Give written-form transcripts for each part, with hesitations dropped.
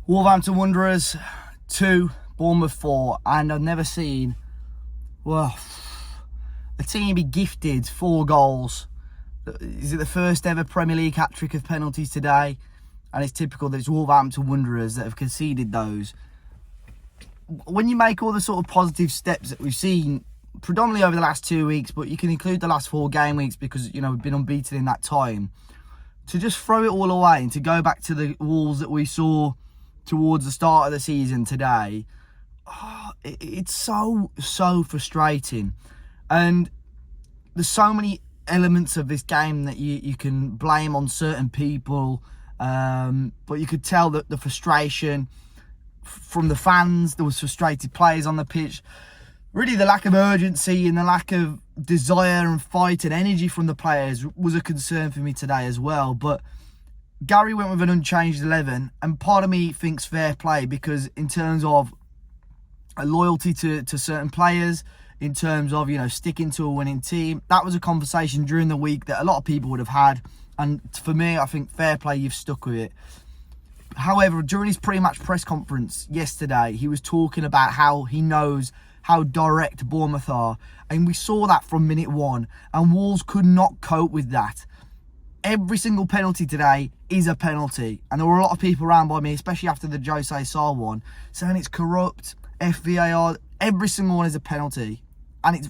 Wolverhampton Wanderers 2, Bournemouth 4, and I've never seen, well, a team be gifted 4 goals. Is it the first ever Premier League hat-trick of penalties today? And it's typical that it's Wolverhampton Wanderers that have conceded those. When you make all the sort of positive steps that we've seen, predominantly over the last 2 weeks, but you can include the last 4 game weeks because, we've been unbeaten in that time, to just throw it all away and to go back to the Wolves that we saw towards the start of the season today, it's so frustrating. And there's so many elements of this game that you can blame on certain people, but you could tell that the frustration from the fans, there was frustrated players on the pitch, really the lack of urgency and the lack of desire and fight and energy from the players was a concern for me today as well. But Gary went with an unchanged 11, and part of me thinks fair play, because in terms of a loyalty to certain players, in terms of, sticking to a winning team, that was a conversation during the week that a lot of people would have had. And for me, I think fair play, you've stuck with it. However, during his pre-match press conference yesterday, he was talking about how he knows how direct Bournemouth are. And we saw that from minute 1. And Wolves could not cope with that. Every single penalty today is a penalty. And there were a lot of people around by me, especially after the Jose Sarr one, saying it's corrupt, FVAR. Every single one is a penalty. And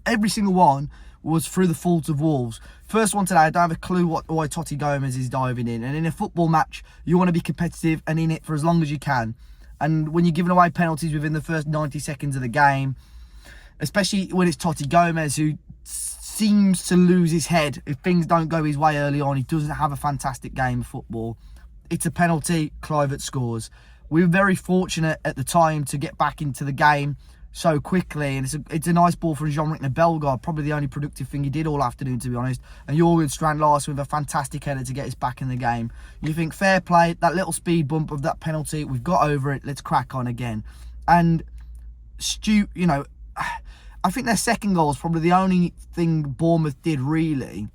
every single one was through the fault of Wolves. First one today, I don't have a clue why Totti Gomez is diving in. And in a football match, you want to be competitive and in it for as long as you can. And when you're giving away penalties within the first 90 seconds of the game, especially when it's Totti Gomez, who seems to lose his head if things don't go his way early on, he doesn't have a fantastic game of football. It's a penalty, Kluivert scores. We were very fortunate at the time to get back into the game so quickly, and it's a nice ball from Jean-Rick Bellegarde, probably the only productive thing he did all afternoon, to be honest. And Jorgen Strand Larsen with a fantastic header to get us back in the game. You think, fair play, that little speed bump of that penalty, we've got over it, let's crack on again. And I think their second goal is probably the only thing Bournemouth did really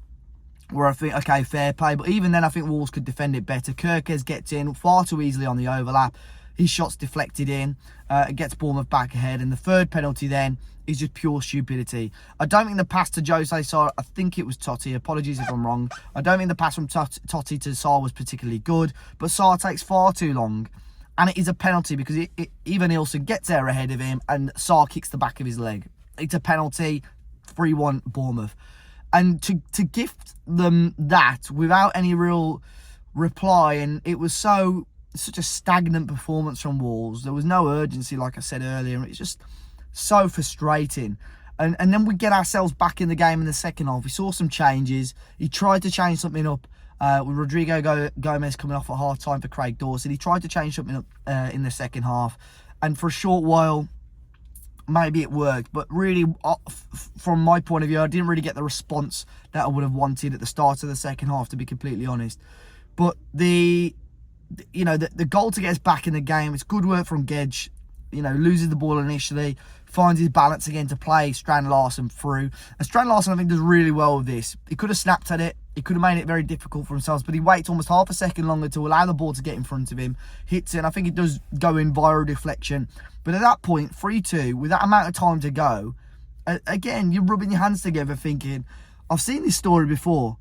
where I think, okay, fair play. But even then, I think Wolves could defend it better. Kirkes gets in far too easily on the overlap. His shot's deflected in. It gets Bournemouth back ahead. And the third penalty then is just pure stupidity. I don't think the pass to Jose Sarr, I think it was Totti, apologies if I'm wrong. I don't think the pass from Totti to Sarr was particularly good. But Sarr takes far too long. And it is a penalty because Ivan Nilsson gets there ahead of him and Sarr kicks the back of his leg. It's a penalty, 3-1 Bournemouth. And to gift them that without any real reply, and it was such a stagnant performance from Wolves. There was no urgency, like I said earlier. It's just so frustrating. And then we get ourselves back in the game in the second half. We saw some changes. He tried to change something up with Rodrigo Gomez coming off at half-time for Craig Dawson. He tried to change something up in the second half. And for a short while, maybe it worked. But really, from my point of view, I didn't really get the response that I would have wanted at the start of the second half, to be completely honest. But the goal to get us back in the game, it's good work from Gedge. Loses the ball initially, finds his balance again to play Strand Larsen through. And Strand Larsen, I think, does really well with this. He could have snapped at it. He could have made it very difficult for himself, but he waits almost half a second longer to allow the ball to get in front of him. Hits it, and I think it does go in via deflection. But at that point, 3-2, with that amount of time to go, again, you're rubbing your hands together thinking, I've seen this story before.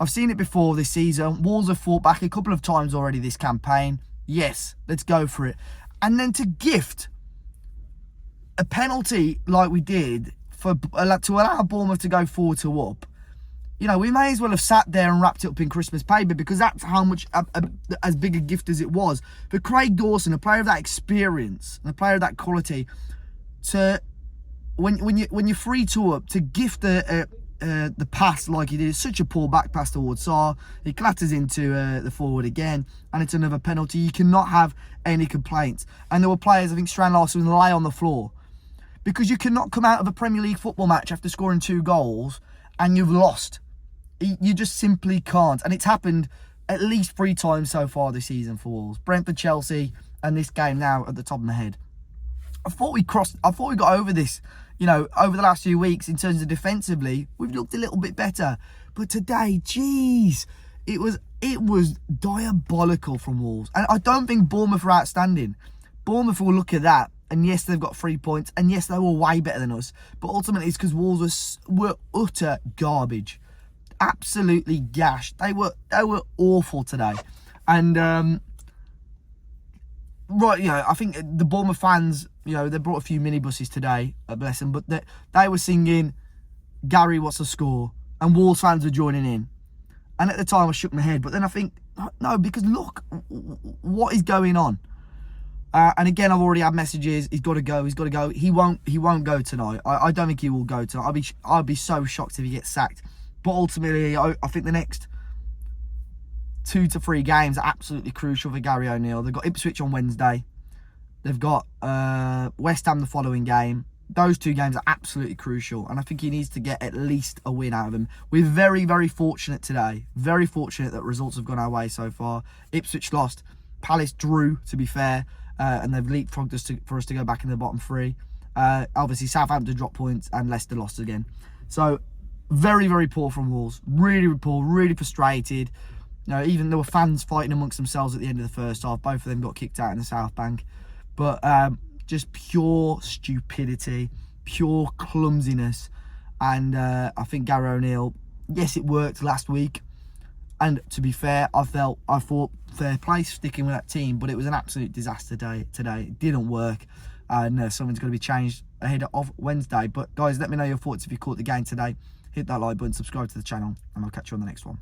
I've seen it before this season. Wolves have fought back a couple of times already this campaign. Yes, let's go for it. And then to gift a penalty like we did to allow Bournemouth to go 4-2 up, we may as well have sat there and wrapped it up in Christmas paper, because that's how much as big a gift as it was. For Craig Dawson, a player of that experience and a player of that quality, to when you're 3-2 up, to gift the pass like he did, it's such a poor back pass towards Sarr. He clatters into the forward again, and it's another penalty. You cannot have any complaints. And there were players, I think Strand Larsen lay on the floor, because you cannot come out of a Premier League football match after scoring 2 goals and you've lost. You just simply can't. And it's happened at least 3 times so far this season for Wolves. Brentford, Chelsea, and this game now at the top of my head. I thought we got over this, over the last few weeks in terms of defensively. We've looked a little bit better. But today, geez, it was It was diabolical from Wolves. And I don't think Bournemouth are outstanding. Bournemouth will look at that, and yes, they've got 3 points, and yes, they were way better than us. But ultimately, it's because Wolves were utter garbage. Absolutely gashed. They were awful today. And, right, I think the Bournemouth fans, they brought a few minibuses today, bless them, but they were singing, Gary, what's the score? And Wolves fans were joining in. And at the time, I shook my head. But then I think, no, because look, what is going on? And again, I've already had messages. He's got to go. He's got to go. He won't go tonight. I don't think he will go tonight. I'd be so shocked if he gets sacked. But ultimately, I think the next 2 to 3 games are absolutely crucial for Gary O'Neill. They've got Ipswich on Wednesday. They've got West Ham the following game. Those 2 games are absolutely crucial, and I think he needs to get at least a win out of them. We're very, very fortunate today. Very fortunate that results have gone our way so far. Ipswich lost. Palace drew, to be fair, and they've leapfrogged us for us to go back in the bottom 3. Obviously, Southampton dropped points, and Leicester lost again. So, very, very poor from Wolves. Really poor, really frustrated. Even there were fans fighting amongst themselves at the end of the first half. Both of them got kicked out in the South Bank. But just pure stupidity, pure clumsiness. And I think Gary O'Neill, yes, it worked last week. And to be fair, I thought fair play sticking with that team, but it was an absolute disaster day today. It didn't work. And something's going to be changed ahead of Wednesday. But guys, let me know your thoughts if you caught the game today. Hit that like button, subscribe to the channel, and I'll catch you on the next one.